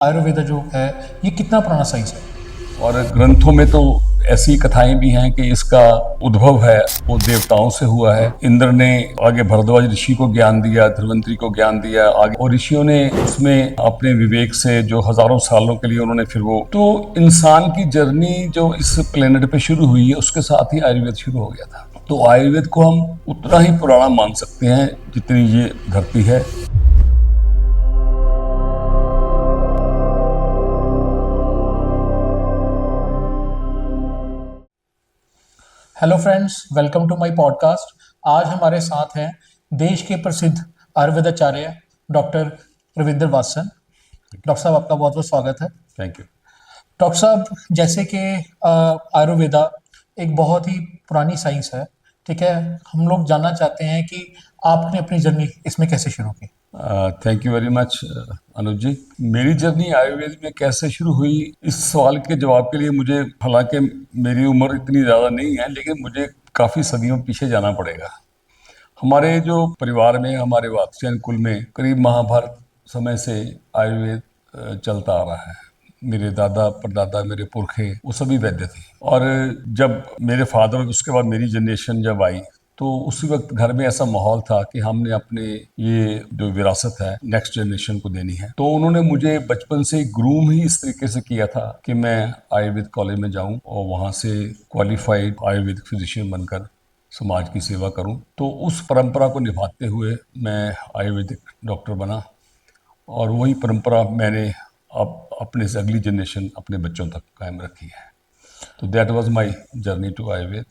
आयुर्वेदा जो है ये कितना पुराना साइंस है। और ग्रंथों में तो ऐसी कथाएं भी हैं कि इसका उद्भव है वो देवताओं से हुआ है। इंद्र ने आगे भरद्वाज ऋषि को ज्ञान दिया, धन्वंतरी को ज्ञान दिया आगे, और ऋषियों ने उसमें अपने विवेक से जो हजारों सालों के लिए उन्होंने फिर वो तो इंसान की जर्नी जो इस प्लेनेट पे शुरू हुई है उसके साथ ही आयुर्वेद शुरू हो गया था। तो आयुर्वेद को हम उतना ही पुराना मान सकते हैं जितनी ये धरती है। Hello friends, welcome to my podcast. आज हमारे साथ हैं देश के प्रसिद्ध आयुर्वेदाचार्य डॉक्टर रविंद्र वात्सन। डॉक्टर साहब, आपका बहुत बहुत स्वागत है। Thank you. डॉक्टर साहब, जैसे कि आयुर्वेदा एक बहुत ही पुरानी साइंस है, ठीक है। हम लोग जानना चाहते हैं कि आपने अपनी जर्नी इसमें कैसे शुरू की। थैंक यू वेरी मच अनुज जी। मेरी जर्नी आयुर्वेद में कैसे शुरू हुई, इस सवाल के जवाब के लिए मुझे, हालांकि मेरी उम्र इतनी ज़्यादा नहीं है, लेकिन मुझे काफ़ी सदियों पीछे जाना पड़ेगा। हमारे जो परिवार में, हमारे वात्स्यन कुल में करीब महाभारत समय से आयुर्वेद चलता आ रहा है। मेरे दादा परदादा, मेरे पुरखे, वो सभी वैद्य थे। और जब मेरे फादर, उसके बाद मेरी जनरेशन जब आई, तो उसी वक्त घर में ऐसा माहौल था कि हमने अपने ये जो विरासत है नेक्स्ट जनरेशन को देनी है। तो उन्होंने मुझे बचपन से ग्रूम ही इस तरीके से किया था कि मैं आयुर्वेद कॉलेज में जाऊं और वहां से क्वालिफाइड आयुर्वेदिक फिजिशियन बनकर समाज की सेवा करूं। तो उस परंपरा को निभाते हुए मैं आयुर्वेदिक डॉक्टर बना, और वही परंपरा मैंने अब अपने से अगली जनरेशन, अपने बच्चों तक कायम रखी है। तो that was my journey to Ayurveda.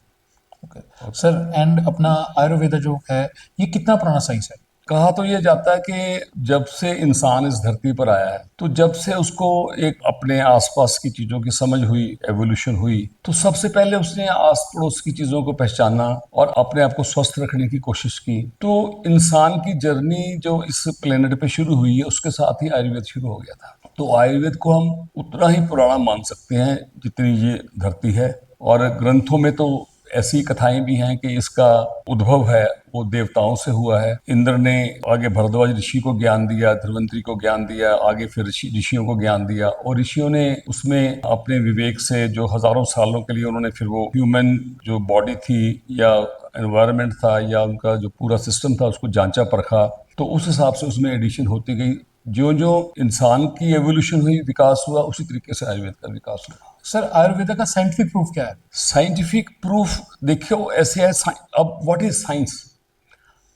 Okay sir, and अपना आयुर्वेदा जो है ये कितना पुराना साइंस है। कहा तो ये जाता है कि जब से इंसान इस धरती पर आया है, तो जब से उसको एक अपने आसपास की चीज़ों की समझ हुई, एवोल्यूशन हुई, तो सबसे पहले उसने आस पड़ोस की चीज़ों को पहचाना और अपने आप को स्वस्थ रखने की कोशिश की। तो इंसान की जर्नी जो इस प्लेनेट पे शुरू हुई है उसके साथ ही आयुर्वेद शुरू हो गया था। तो आयुर्वेद को हम उतना ही पुराना मान सकते हैं जितनी ये धरती है। और ग्रंथों में तो ऐसी कथाएं भी हैं कि इसका उद्भव है वो देवताओं से हुआ है। इंद्र ने आगे भरद्वाज ऋषि को ज्ञान दिया, धन्वंतरी को ज्ञान दिया आगे, फिर ऋषियों को ज्ञान दिया, और ऋषियों ने उसमें अपने विवेक से जो हजारों सालों के लिए उन्होंने फिर वो ह्यूमन जो बॉडी थी या एनवायरनमेंट था या उनका जो पूरा सिस्टम था उसको जांचा परखा। तो उस हिसाब से उसमें एडिशन होती गई। जो जो इंसान की एवोल्यूशन हुई, विकास हुआ, उसी तरीके से आयुर्वेद का विकास हुआ। सर, आयुर्वेदा का साइंटिफिक प्रूफ क्या है। साइंटिफिक प्रूफ देखियो ऐसे है। अब व्हाट इज साइंस?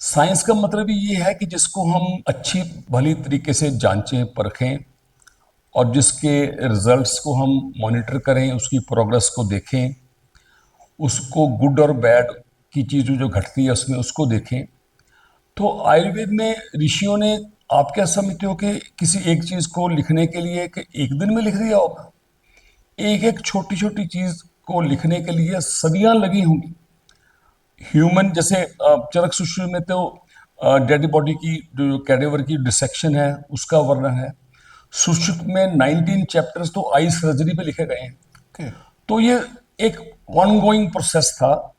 साइंस का मतलब ये है कि जिसको हम अच्छी भली तरीके से जांचें परखें और जिसके रिजल्ट्स को हम मॉनिटर करें, उसकी प्रोग्रेस को देखें, उसको गुड और बैड की चीज़ जो घटती है उसमें उसको देखें। तो आयुर्वेद में ऋषियों ने, आप क्या समझते हो कि किसी एक चीज़ को लिखने के लिए कि एक दिन में लिख दिया होगा? एक एक छोटी छोटी चीज़ को लिखने के लिए सदियां लगी होंगी। ह्यूमन जैसे चरक सूत्र में तो डेड बॉडी की जो कैडेवर की डिसेक्शन है उसका वर्णन है। सुश्रुत में 19 चैप्टर्स तो आई सर्जरी पे लिखे गए हैं। ओके। तो ये एक ऑनगोइंग प्रोसेस था।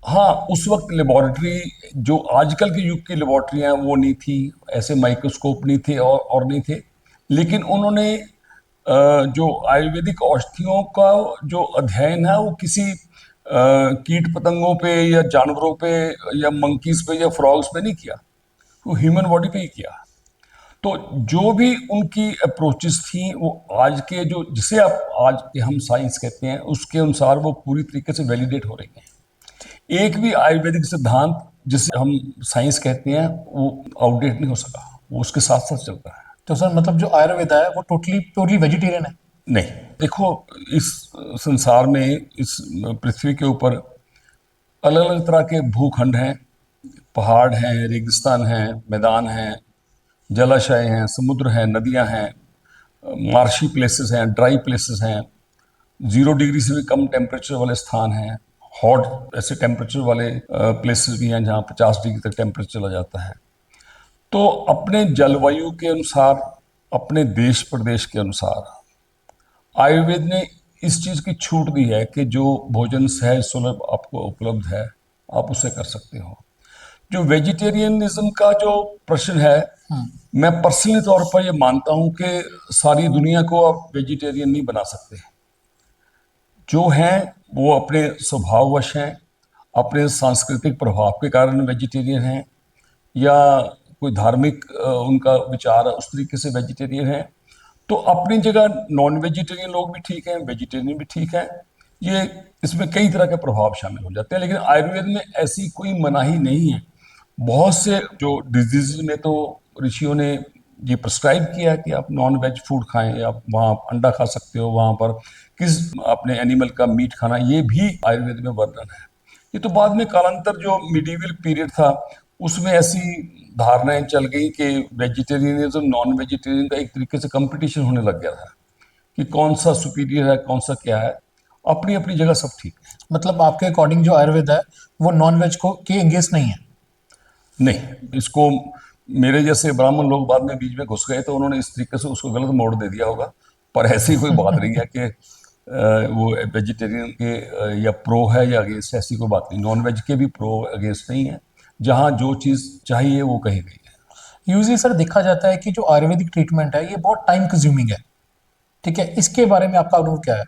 हाँ, उस वक्त लेबोरेटरी जो आजकल के युग की लेबोरेटरियाँ वो नहीं थी, ऐसे माइक्रोस्कोप नहीं थे और नहीं थे। लेकिन उन्होंने जो आयुर्वेदिक औषधियों का जो अध्ययन है वो किसी कीट पतंगों पे या जानवरों पे या मंकीज पे या फ्रॉग्स पे नहीं किया, वो ह्यूमन बॉडी पे ही किया। तो जो भी उनकी अप्रोचेस थी वो आज के जो, जिसे आप आज के हम साइंस कहते हैं, उसके अनुसार वो पूरी तरीके से वैलिडेट हो रही हैं। एक भी आयुर्वेदिक सिद्धांत जिसे हम साइंस कहते हैं वो आउटडेट नहीं हो सका, वो उसके साथ साथ चलता है। तो सर मतलब जो आयुर्वेदा है वो टोटली प्योरली वेजिटेरियन है। नहीं, देखो, इस संसार में, इस पृथ्वी के ऊपर अलग अलग तरह के भूखंड हैं। पहाड़ हैं, रेगिस्तान हैं, मैदान हैं, जलाशय हैं, समुद्र हैं, नदियां हैं, मार्शी प्लेसेस हैं, ड्राई प्लेसेस हैं, 0 डिग्री से भी कम टेम्परेचर वाले स्थान हैं, हॉट ऐसे टेम्परेचर वाले प्लेसेस भी हैं जहाँ 50 डिग्री तक टेम्परेचर चला जाता है। तो अपने जलवायु के अनुसार, अपने देश प्रदेश के अनुसार आयुर्वेद ने इस चीज़ की छूट दी है कि जो भोजन सहज सुलभ आपको उपलब्ध है, आप उसे कर सकते हो। जो वेजिटेरियनिज्म का जो प्रश्न है, मैं पर्सनली तौर पर ये मानता हूं कि सारी दुनिया को आप वेजिटेरियन नहीं बना सकते। जो हैं वो अपने स्वभाववश हैं, अपने सांस्कृतिक प्रभाव के कारण वेजिटेरियन हैं, या कोई धार्मिक उनका विचार है उस तरीके से वेजिटेरियन है। तो अपनी जगह नॉन वेजिटेरियन लोग भी ठीक हैं, वेजिटेरियन भी ठीक हैं। ये इसमें कई तरह के प्रभाव शामिल हो जाते हैं, लेकिन आयुर्वेद में ऐसी कोई मनाही नहीं है। बहुत से जो डिजीज में तो ऋषियों ने ये प्रिस्क्राइब किया कि आप नॉन वेज फूड खाएं, या आप वहाँ अंडा खा सकते हो, वहाँ पर किस अपने एनिमल का मीट खाना, ये भी आयुर्वेद में वर्णन है। ये तो बाद में कालांतर जो मिडिवल पीरियड था उसमें ऐसी धारणाएं चल गई कि वेजिटेरियनिज्म नॉन वेजिटेरियन का एक तरीके से कंपटीशन होने लग गया था कि कौन सा सुपीरियर है, कौन सा क्या है। अपनी अपनी जगह सब ठीक है। मतलब आपके अकॉर्डिंग जो आयुर्वेद है वो नॉन वेज को के अगेंस्ट नहीं है? नहीं, इसको मेरे जैसे ब्राह्मण लोग बाद में बीच में घुस गए तो उन्होंने इस तरीके से उसको गलत मोड़ दे दिया होगा, पर ऐसी कोई बात नहीं है कि वो वेजिटेरियन के या प्रो है या अगेंस्ट, ऐसी कोई बात नहीं। नॉन वेज के भी प्रो अगेंस्ट नहीं है, जहाँ जो चीज़ चाहिए वो कही गई है। यूजली सर देखा जाता है कि जो आयुर्वेदिक ट्रीटमेंट है ये बहुत टाइम कंज्यूमिंग है, ठीक है, इसके बारे में आपका अनुभव क्या है?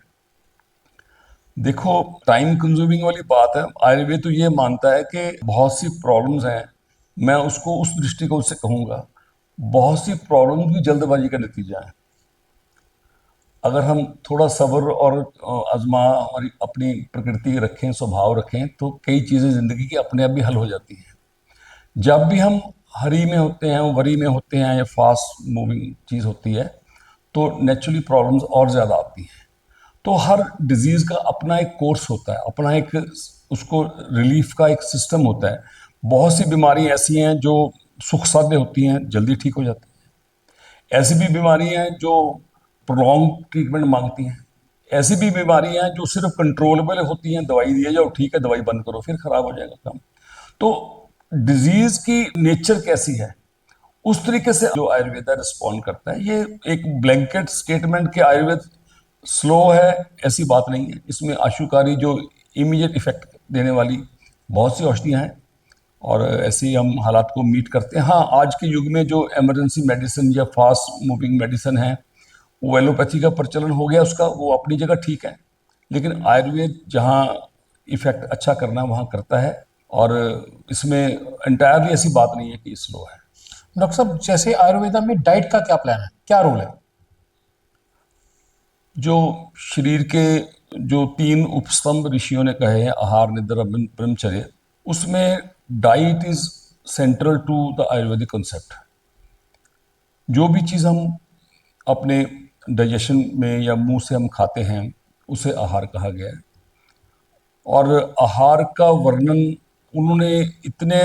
देखो, टाइम कंज्यूमिंग वाली बात है। आयुर्वेद तो ये मानता है कि बहुत सी प्रॉब्लम्स हैं, मैं उसको उस दृष्टिकोण से कहूँगा, बहुत सी प्रॉब्लम्स भी जल्दबाजी का नतीजा है। अगर हम थोड़ा सब्र और आजमा हमारी अपनी प्रकृति रखें, स्वभाव रखें, तो कई चीज़ें ज़िंदगी की अपने आप भी हल हो जाती हैं। जब भी हम हरी में होते हैं, वरी में होते हैं, या फास्ट मूविंग चीज़ होती है, तो नेचुरली प्रॉब्लम्स और ज़्यादा आती हैं। तो हर डिजीज़ का अपना एक कोर्स होता है, अपना एक उसको रिलीफ का एक सिस्टम होता है। बहुत सी बीमारी ऐसी हैं जो सुख साध्य होती हैं, जल्दी ठीक हो जाती हैं। ऐसी भी बीमारियां हैं जो प्रोलॉन्ग ट्रीटमेंट मांगती हैं। ऐसी भी बीमारियां हैं जो सिर्फ कंट्रोलेबल होती हैं, दवाई दिए जाओ ठीक है, दवाई बंद करो फिर खराब हो जाएगा काम। तो डिजीज की नेचर कैसी है, उस तरीके से जो आयुर्वेद रिस्पॉन्ड करता है। ये एक ब्लैंकेट स्टेटमेंट के आयुर्वेद स्लो है, ऐसी बात नहीं है। इसमें आशुकारी जो इमीडिएट इफेक्ट देने वाली बहुत सी औषधियाँ हैं, और ऐसे ही हम हालात को मीट करते हैं। हाँ, आज के युग में जो इमरजेंसी मेडिसिन या फास्ट मूविंग मेडिसिन है, वो एलोपैथी का प्रचलन हो गया उसका, वो अपनी जगह ठीक है, लेकिन आयुर्वेद जहाँ इफेक्ट अच्छा करना वहाँ करता है। और इसमें एंटायरली ऐसी बात नहीं है कि स्लो है। डॉक्टर साहब, जैसे आयुर्वेदा में डाइट का क्या प्लान है, क्या रोल है? जो शरीर के जो 3 उपस्तंभ ऋषियों ने कहे हैं, आहार, निद्रा, ब्रह्मचर्य, उसमें diet is central to the Ayurvedic concept. जो भी चीज़ हम अपने डाइजेशन में या मुंह से हम खाते हैं उसे आहार कहा गया है। और आहार का वर्णन उन्होंने इतने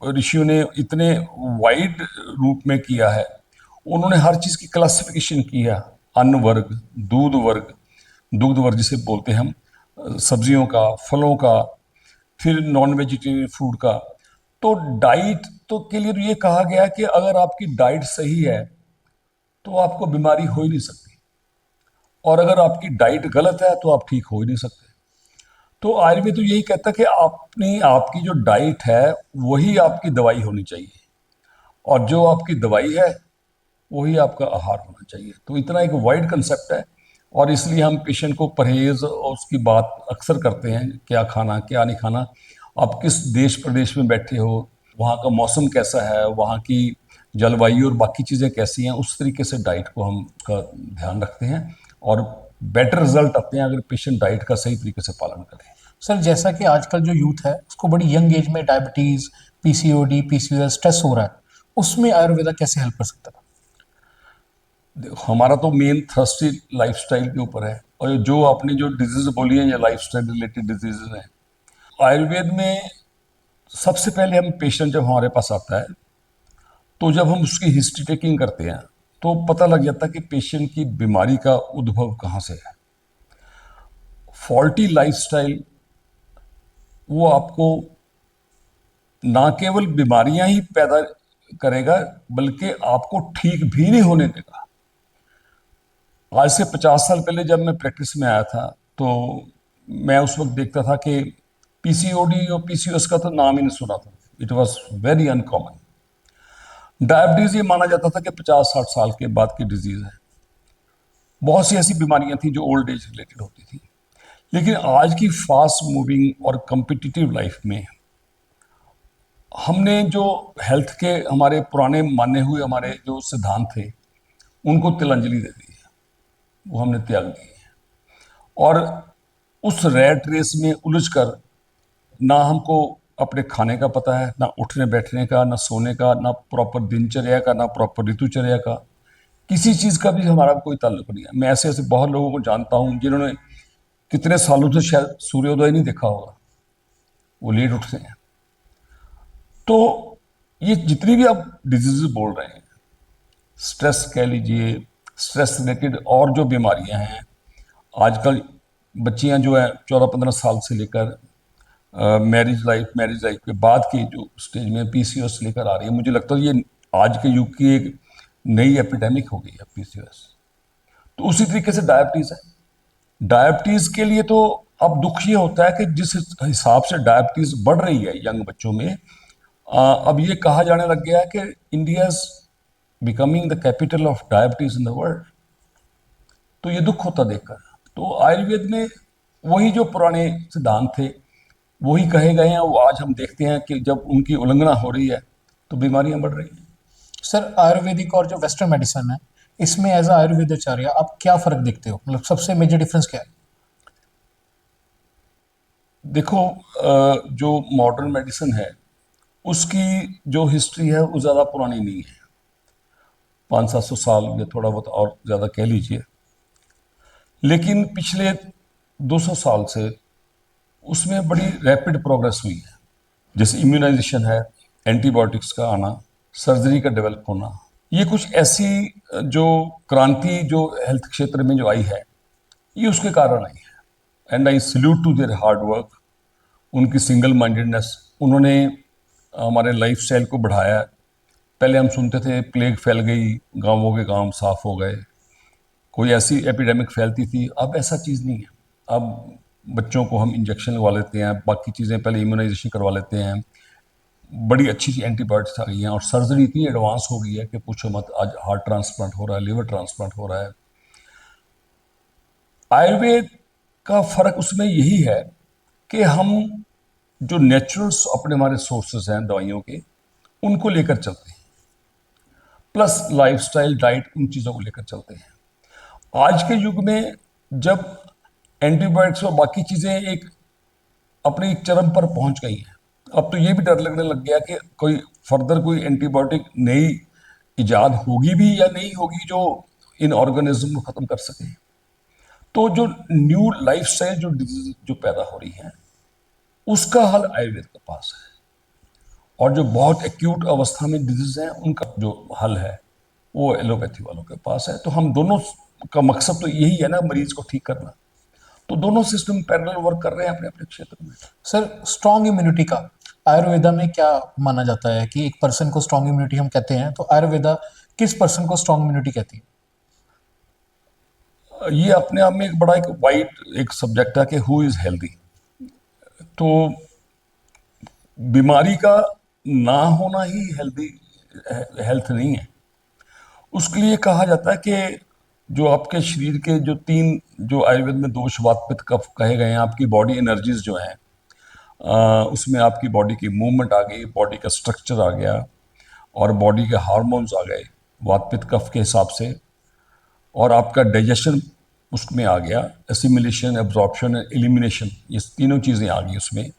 ऋषियों ने इतने वाइड रूप में किया है। उन्होंने हर चीज़ की क्लासिफिकेशन की है, अन्न वर्ग, दूध वर्ग, दुग्ध वर्ग जिसे बोलते हैं हम, सब्जियों का, फलों का, फिर नॉन वेजिटेरियन फूड का। तो डाइट तो के लिए तो ये कहा गया कि अगर आपकी डाइट सही है तो आपको बीमारी हो ही नहीं सकती, और अगर आपकी डाइट गलत है तो आप ठीक हो ही नहीं सकते। तो आयुर्वेद तो यही कहता है कि अपनी आपकी जो डाइट है वही आपकी दवाई होनी चाहिए, और जो आपकी दवाई है वही आपका आहार होना चाहिए। तो इतना एक वाइड कंसेप्ट है, और इसलिए हम पेशेंट को परहेज और उसकी बात अक्सर करते हैं, क्या खाना क्या नहीं खाना। आप किस देश प्रदेश में बैठे हो, वहाँ का मौसम कैसा है, वहाँ की जलवायु और बाकी चीज़ें कैसी हैं, उस तरीके से डाइट को हम का ध्यान रखते हैं, और बेटर रिजल्ट आते हैं अगर पेशेंट डाइट का सही तरीके से पालन करें। सर, जैसा कि आजकल जो यूथ है उसको बड़ी यंग एज में डायबिटीज, पीसीओडी, पीसीओएस, स्ट्रेस हो रहा है, उसमें आयुर्वेदा कैसे हेल्प कर सकता है? हमारा तो मेन थ्रस्ट ही लाइफस्टाइल के ऊपर है, और जो आपने जो डिजीज बोली है या लाइफस्टाइल रिलेटेड डिजीजेज हैं, आयुर्वेद में सबसे पहले हम पेशेंट जब हमारे पास आता है तो जब हम उसकी हिस्ट्री टेकिंग करते हैं तो पता लग जाता है कि पेशेंट की बीमारी का उद्भव कहाँ से है। फॉल्टी लाइफस्टाइल वो आपको ना केवल बीमारियां ही पैदा करेगा बल्कि आपको ठीक भी नहीं होने देगा। आज से 50 साल पहले जब मैं प्रैक्टिस में आया था तो मैं उस वक्त देखता था कि पीसीओडी और पीसीओएस का तो नाम ही नहीं सुना था। It was very uncommon. Diabetes ये माना जाता था कि 50-60 साल के बाद की डिजीज है। बहुत सी ऐसी बीमारियां थी जो ओल्ड एज रिलेटेड होती थी। लेकिन आज की फास्ट मूविंग और कम्पिटिटिव लाइफ में हमने जो हेल्थ के हमारे पुराने माने हुए हमारे जो सिद्धांत थे उनको तिलांजलि दे दी है, वो हमने त्याग दी है। और उस रैट रेस में उलझकर ना हमको अपने खाने का पता है, ना उठने बैठने का, ना सोने का, ना प्रॉपर दिनचर्या का, ना प्रॉपर ऋतुचर्या का, किसी चीज़ का भी हमारा कोई ताल्लुक नहीं है। मैं ऐसे ऐसे बहुत लोगों को जानता हूँ जिन्होंने कितने सालों से शायद सूर्योदय नहीं देखा होगा, वो लेट उठते हैं। तो ये जितनी भी आप डिजीजेज बोल रहे हैं, स्ट्रेस कह लीजिए, स्ट्रेस रिलेटेड और जो बीमारियां हैं, आजकल बच्चियां जो है 14-15 साल से लेकर मैरिज लाइफ के बाद की जो स्टेज में पीसीओएस लेकर आ रही है, मुझे लगता है ये आज के युग की एक नई एपिडेमिक हो गई है पीसीओएस। तो उसी तरीके से डायबिटीज है। डायबिटीज के लिए तो अब दुख ये होता है कि जिस हिसाब से डायबिटीज बढ़ रही है यंग बच्चों में, अब ये कहा जाने लग गया है कि India is becoming the capital of diabetes in the world. तो ये दुख होता देखकर। तो आयुर्वेद में वही जो पुराने सिद्धांत थे वही कहे गए हैं, वो आज हम देखते हैं कि जब उनकी उल्लंघना हो रही है तो बीमारियां बढ़ रही हैं। सर, आयुर्वेदिक और जो वेस्टर्न मेडिसिन है, इसमें एज अ आयुर्वेदाचार्य आप क्या फर्क देखते हो? मतलब सबसे मेजर डिफरेंस क्या है? देखो, जो मॉडर्न मेडिसिन है उसकी जो हिस्ट्री है वो ज़्यादा पुरानी नहीं है, 500-700 साल या थोड़ा बहुत और ज़्यादा कह लीजिए। लेकिन पिछले 200 साल से उसमें बड़ी रैपिड प्रोग्रेस हुई है। जैसे इम्यूनाइजेशन है, एंटीबायोटिक्स का आना, सर्जरी का डेवलप होना, ये कुछ ऐसी जो क्रांति जो हेल्थ क्षेत्र में जो आई है ये उसके कारण आई है। And I salute to their hard work, उनकी सिंगल माइंडेडनेस। उन्होंने हमारे लाइफस्टाइल को बढ़ाया। पहले हम सुनते थे प्लेग फैल गई, गांवों के गांव साफ हो गए, कोई ऐसी एपिडेमिक फैलती थी। अब ऐसा चीज़ नहीं है। अब बच्चों को हम इंजेक्शन लगवा लेते हैं, बाकी चीज़ें पहले इम्यूनाइजेशन करवा लेते हैं, बड़ी अच्छी सी एंटीबायोटिक्स आ गई हैं, और सर्जरी इतनी एडवांस हो गई है कि पूछो मत। आज हार्ट ट्रांसप्लांट हो रहा है, लिवर ट्रांसप्लांट हो रहा है। आयुर्वेद का फर्क उसमें यही है कि हम जो नेचुरल्स अपने हमारे सोर्सेज हैं दवाइयों के, उनको लेकर चलते हैं, प्लस लाइफस्टाइल डाइट उन चीज़ों को लेकर चलते हैं। आज के युग में जब एंटीबायोटिक्स और बाकी चीज़ें एक अपने एक चरम पर पहुंच गई हैं, अब तो ये भी डर लगने लग गया कि कोई फर्दर कोई एंटीबायोटिक नई इजाद होगी भी या नहीं होगी जो इन ऑर्गेनिज्म को ख़त्म कर सके। तो जो न्यू लाइफस्टाइल जो डिजीज जो पैदा हो रही हैं उसका हल आयुर्वेद के पास है, और जो बहुत एक्यूट अवस्था में डिजीज हैं उनका जो हल है वो एलोपैथी वालों के पास है। तो हम दोनों का मकसद तो यही है ना, मरीज को ठीक करना। तो दोनों सिस्टम पैरेलल वर्क कर रहे हैं अपने अपने क्षेत्र में। सर, स्ट्रॉन्ग इम्यूनिटी का आयुर्वेदा में क्या माना जाता है कि एक पर्सन को स्ट्रॉन्ग इम्यूनिटी हम कहते हैं, तो आयुर्वेदा किस पर्सन को स्ट्रॉन्ग इम्यूनिटी कहती है? ये अपने आप में एक बड़ा एक वाइड एक सब्जेक्ट है कि हु इज हेल्दी। तो बीमारी का ना होना ही हेल्दी हेल्थ नहीं है। उसके लिए कहा जाता है कि जो आपके शरीर के जो तीन जो आयुर्वेद में दोष वात पित्त कफ कहे गए हैं, आपकी बॉडी एनर्जीज जो हैं, उसमें आपकी बॉडी की मूवमेंट आ गई, बॉडी का स्ट्रक्चर आ गया, और बॉडी के हार्मोन्स आ गए वात पित्त कफ के हिसाब से, और आपका डाइजेशन उसमें आ गया, एसिमिलेशन, एब्जॉर्प्शन, एलिमिनेशन, ये तीनों चीज़ें आ गई उसमें।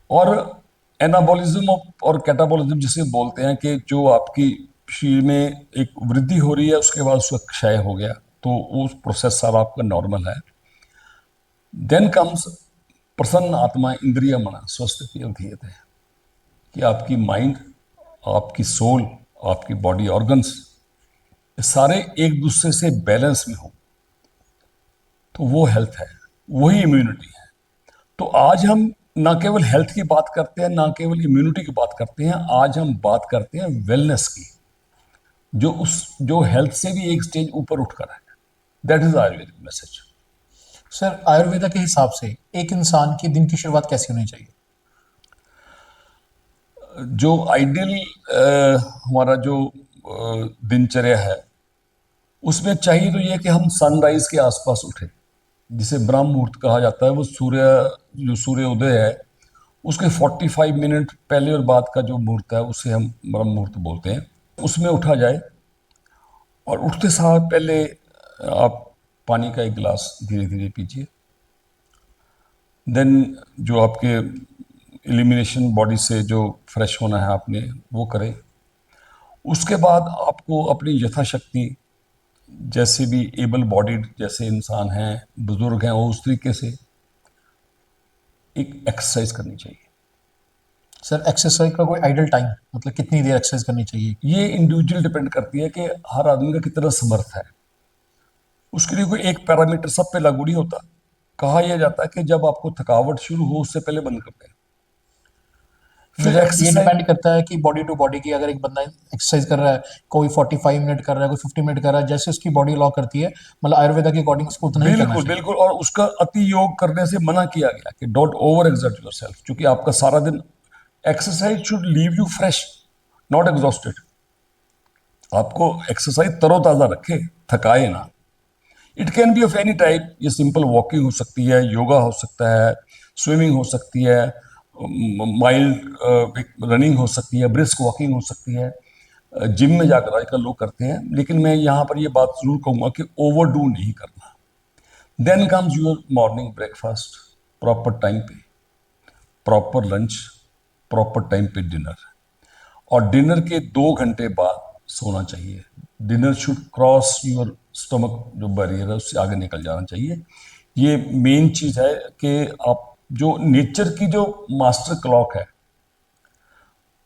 और एनाबॉलिज्म और कैटाबॉलिज्म जिसे बोलते हैं कि जो आपकी शरीर में एक वृद्धि हो रही है उसके बाद उसका क्षय हो गया, तो वो प्रोसेस सारा आपका नॉर्मल है। देन कम्स प्रसन्न आत्मा इंद्रिय मना स्वस्थ है कि आपकी माइंड, आपकी सोल, आपकी बॉडी ऑर्गन्स सारे एक दूसरे से बैलेंस में हो, तो वो हेल्थ है, वही इम्यूनिटी है। तो आज हम ना केवल हेल्थ की बात करते हैं, ना केवल इम्यूनिटी की बात करते हैं, आज हम बात करते हैं वेलनेस की, जो हेल्थ से भी एक स्टेज ऊपर उठकर है। That is Ayurvedic message. Sir, Ayurveda के हिसाब से एक इंसान की दिन की शुरुआत कैसी होनी चाहिए? जो आइडियल हमारा जो दिनचर्या है उसमें चाहिए तो ये कि हम सनराइज के आसपास उठें, जिसे ब्रह्म मुहूर्त कहा जाता है। वो जो सूर्य उदय है उसके 45 मिनट पहले और बाद का जो मुहूर्त है उसे हम ब्रह्म मुहूर्त बोलते हैं। उसमें उठा जाए और उठते साथ पहले आप पानी का एक गिलास धीरे धीरे पीजिए। देन जो आपके एलिमिनेशन बॉडी से जो फ्रेश होना है आपने वो करें। उसके बाद आपको अपनी यथाशक्ति, जैसे भी एबल बॉडीड जैसे इंसान हैं, बुजुर्ग हैं, वो उस तरीके से एक एक्सरसाइज करनी चाहिए। सर एक्सरसाइज का कोई आइडियल टाइम, मतलब कितनी देर एक्सरसाइज करनी चाहिए? ये इंडिविजुअल डिपेंड करती है कि हर आदमी का कितना समर्थ है। उसके लिए कोई एक पैरामीटर सब पे लागू नहीं होता। कहा यह जाता है कि जब आपको थकावट शुरू हो उससे पहले बंद कर दें। फिर मतलब ये एक्सरसाइज, डिपेंड करता है कि बॉडी टू बॉडी की, अगर एक बंदा एक्सरसाइज कर रहा है, कोई 45 मिनट कर रहा है, कोई 50 मिनट कर रहा है, जैसे उसकी बॉडी अलाउ करती है, मतलब आयुर्वेदा के अकॉर्डिंग उसको उतना ही करना बिल्कुल चाहिए। बिल्कुल। और उसका अति योग करने से मना किया गया कि डोंट ओवर एक्सर्ट योरसेल्फ, क्योंकि आपका सारा दिन exercise should leave you fresh, not exhausted. आपको एक्सरसाइज तरोताजा रखे, थकाए ना। It can be of any type. ये सिंपल वॉकिंग हो सकती है, योगा हो सकता है, स्विमिंग हो सकती है, माइल्ड रनिंग हो सकती है, ब्रिस्क वॉकिंग हो सकती है। जिम में जाकर आजकल लोग करते हैं, लेकिन मैं यहाँ पर ये बात जरूर कहूँगा कि ओवरडू नहीं करना। Then comes your morning breakfast, proper time पे, प्रॉपर लंच, प्रॉपर टाइम पे डिनर, और डिनर के 2 घंटे बाद सोना चाहिए। Dinner should cross your stomach, जो बैरियर है उससे आगे निकल जाना चाहिए। ये मेन चीज़ है कि आप जो नेचर की जो मास्टर क्लॉक है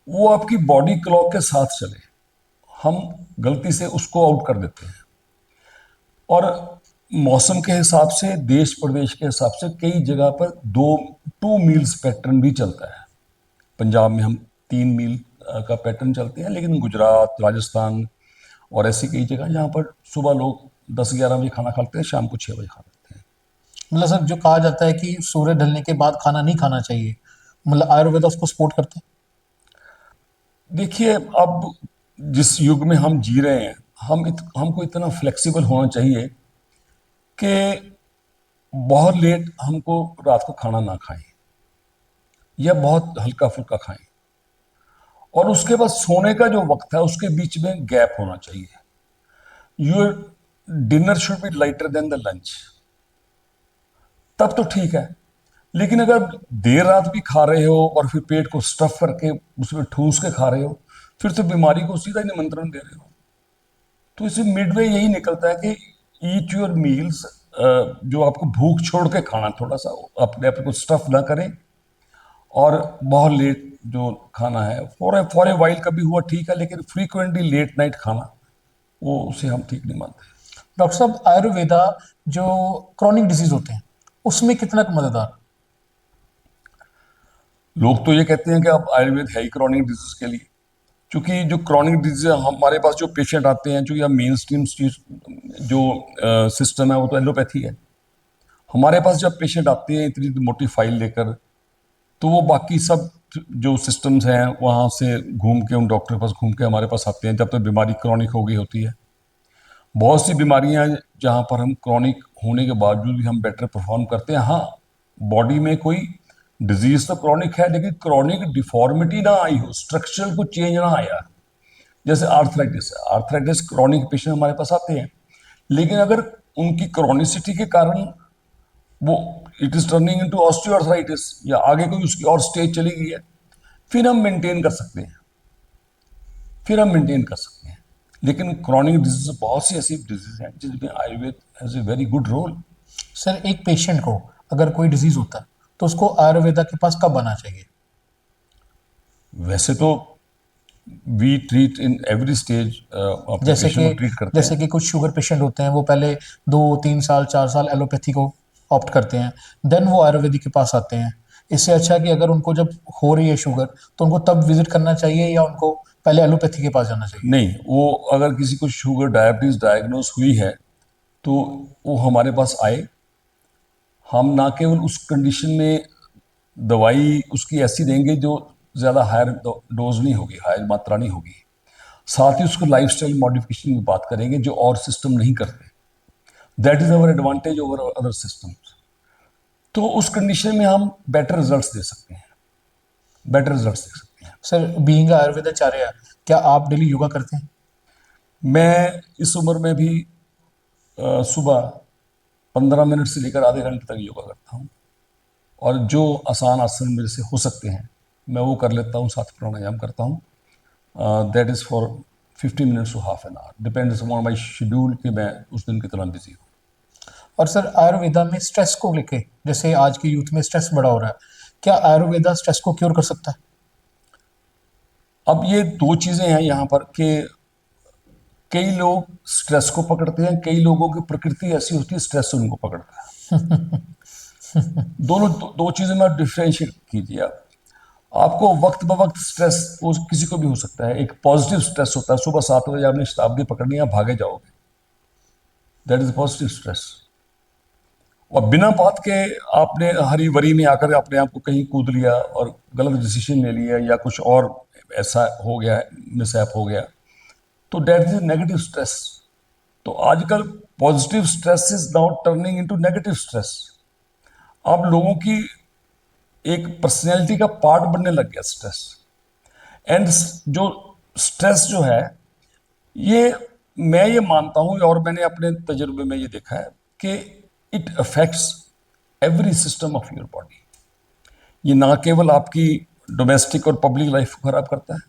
वो आपकी बॉडी क्लॉक के साथ चले। हम गलती से उसको आउट कर देते हैं। और मौसम के हिसाब से, देश प्रदेश के हिसाब से कई जगह पर टू मील्स पैटर्न भी चलता है। पंजाब में हम 3 मील का पैटर्न चलते हैं, लेकिन गुजरात, राजस्थान और ऐसी कई जगह जहाँ पर सुबह लोग 10-11 बजे खाना खाते हैं, शाम को 6 बजे खा लेते हैं। मतलब सर जो कहा जाता है कि सूर्य ढलने के बाद खाना नहीं खाना चाहिए, मतलब आयुर्वेदा उसको सपोर्ट करता है? देखिए, अब जिस युग में हम जी रहे हैं, हमको इतना फ्लेक्सिबल होना चाहिए कि बहुत लेट हमको रात को खाना ना खाएं या बहुत हल्का फुल्का खाएं। और उसके बाद सोने का जो वक्त है उसके बीच में गैप होना चाहिए। Your dinner should be lighter than the lunch, तब तो ठीक है। लेकिन अगर देर रात भी खा रहे हो और फिर पेट को स्टफ करके उसमें ठूस के खा रहे हो, फिर तो बीमारी को सीधा निमंत्रण दे रहे हो। तो इसे मिडवे यही निकलता है कि ईट योर मील्स, जो आपको भूख छोड़ के खाना, थोड़ा सा अपने आप को स्टफ ना करें। और बहुत लेट जो खाना है, फॉर ए वाइल कभी हुआ ठीक है, लेकिन फ्रीक्वेंटली लेट नाइट खाना, वो उसे हम ठीक नहीं मानते। डॉक्टर साहब आयुर्वेदा जो क्रॉनिक डिजीज होते हैं उसमें कितना मददगार? लोग तो ये कहते हैं कि अब आयुर्वेद है ही क्रॉनिक डिजीज के लिए, क्योंकि जो क्रॉनिक डिजीज हमारे पास जो पेशेंट आते हैं, चूंकि अब मेन स्ट्रीम जो सिस्टम है वो तो एलोपैथी है। हमारे पास जब पेशेंट आते हैं इतनी मोटी फाइल लेकर, तो वो बाकी सब जो सिस्टम्स हैं वहाँ से घूम के, उन डॉक्टर के पास घूम के हमारे पास आते हैं जब तक बीमारी क्रॉनिक हो गई होती है। बहुत सी बीमारियां हैं जहाँ पर हम क्रॉनिक होने के बावजूद भी हम बेटर परफॉर्म करते हैं। हाँ, बॉडी में कोई डिजीज तो क्रॉनिक है, लेकिन क्रॉनिक डिफॉर्मिटी ना आई हो, स्ट्रक्चरल को चेंज ना आया। जैसे आर्थराइटिस है, आर्थराइटिस क्रॉनिक पेशेंट हमारे पास आते हैं, लेकिन अगर उनकी क्रॉनिसिटी के कारण वो it is turning into osteoarthritis या आगे कोई उसकी और स्टेज चली गई है, फिर हम मेंटेन कर सकते हैं, फिर हम मेंटेन कर सकते हैं। लेकिन क्रॉनिक डिजीज बहुत सी ऐसी डिजीज हैं जिसमें Ayurveda has a very good role. Sir एक पेशेंट को अगर कोई डिजीज होता है तो उसको आयुर्वेदा के पास कब आना चाहिए? वैसे तो we treat in every stage, अपने जैसे पेशेंट कि को ट्रीट करते हैं। कुछ शुगर पेशेंट होते हैं, वो पहले 2-3 साल 4 साल एलोपैथी को ऑप्ट करते हैं, देन वो आयुर्वेदिक के पास आते हैं। इससे अच्छा है कि अगर उनको जब हो रही है शुगर तो उनको तब विजिट करना चाहिए या उनको पहले एलोपैथी के पास जाना चाहिए? नहीं, वो अगर किसी को शुगर डायबिटीज डायग्नोस हुई है तो वो हमारे पास आए। हम ना केवल उस कंडीशन में दवाई उसकी ऐसी देंगे जो ज़्यादा हायर डोज नहीं होगी, हायर मात्रा नहीं होगी। साथ ही उसको लाइफस्टाइल मॉडिफिकेशन की बात करेंगे जो और सिस्टम नहीं करते। That is our advantage over other systems. तो उस कंडीशन में हम बेटर रिजल्ट्स दे सकते हैं, बेटर रिजल्ट्स दे सकते हैं। सर बीइंग आयुर्वेदाचार्य, क्या आप डेली योगा करते हैं? मैं इस उम्र में भी सुबह 15 मिनट से लेकर आधे घंटे तक योगा करता हूँ, और जो आसान आसन मेरे से हो सकते हैं मैं वो कर लेता हूँ, साथ प्राणायाम करता हूँ। That is for 50 minutes to half an hour, depends upon my schedule कि मैं उस दिन कितना बिजी हूँ। और सर आयुर्वेदा में स्ट्रेस को लेके, जैसे आज के यूथ में स्ट्रेस बड़ा हो रहा है, क्या आयुर्वेदा स्ट्रेस को क्योर कर सकता है? अब ये दो चीज़ें हैं यहाँ पर कि कई लोग स्ट्रेस को पकड़ते हैं, कई लोगों की प्रकृति ऐसी होती है स्ट्रेस उनको पकड़ता है। दोनों दो चीज़ें में डिफ्रेंशिएट कीजिए आप। आपको वक्त ब वक्त स्ट्रेस वो किसी को भी हो सकता है। एक पॉजिटिव स्ट्रेस होता है, सुबह 7 बजे आपने शताब्दी पकड़नी है, आप भागे जाओगे, दैट इज पॉजिटिव स्ट्रेस। और बिना बात के आपने हरी वरी में आकर अपने आप को कहीं कूद लिया और गलत डिसीजन ले लिया, या कुछ और ऐसा हो गया, मिसहैप हो गया, तो दैट इज नेगेटिव स्ट्रेस। तो आजकल positive stress is now turning into negative stress. अब लोगों की एक पर्सनैलिटी का पार्ट बनने लग गया स्ट्रेस। एंड जो स्ट्रेस जो है, ये मैं ये मानता हूँ, और मैंने अपने तजुर्बे में ये देखा है कि it affects every system of your body. ये ना केवल आपकी डोमेस्टिक और पब्लिक लाइफ को खराब करता है,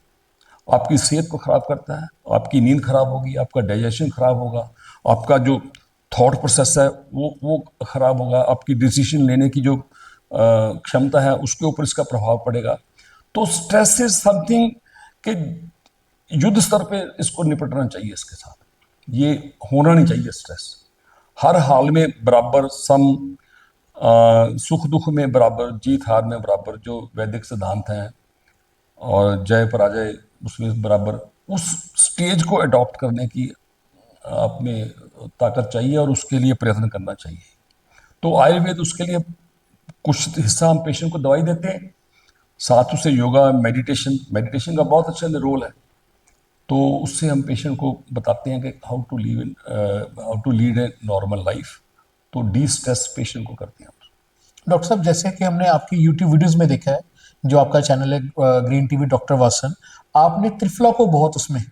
आपकी सेहत को खराब करता है, आपकी नींद खराब होगी, आपका डाइजेशन खराब होगा, आपका जो थॉट प्रोसेस है वो खराब होगा, आपकी डिसीजन लेने की जो क्षमता है उसके ऊपर इसका प्रभाव पड़ेगा। तो स्ट्रेस इज समथिंग कि युद्ध स्तर पे इसको निपटना चाहिए, इसके साथ ये होना नहीं चाहिए। स्ट्रेस हर हाल में बराबर, सम सुख दुख में बराबर, जीत हार में बराबर, जो वैदिक सिद्धांत हैं, और जय पराजय उसमें बराबर, उस स्टेज को अडॉप्ट करने की आप में ताकत चाहिए और उसके लिए प्रयत्न करना चाहिए। तो आयुर्वेद उसके लिए कुछ हिस्सा हम पेशेंट को दवाई देते हैं, साथ उससे योगा, मेडिटेशन का बहुत अच्छा रोल है। तो उससे हम पेशेंट को बताते हैं कि how to lead a normal life. तो डी स्ट्रेस पेशेंट को करते हैं। डॉक्टर साहब, जैसे कि हमने आपकी यूट्यूब वीडियोस में देखा है, जो आपका चैनल है ग्रीन टीवी डॉक्टर वासन, आपने त्रिफला को बहुत उसमें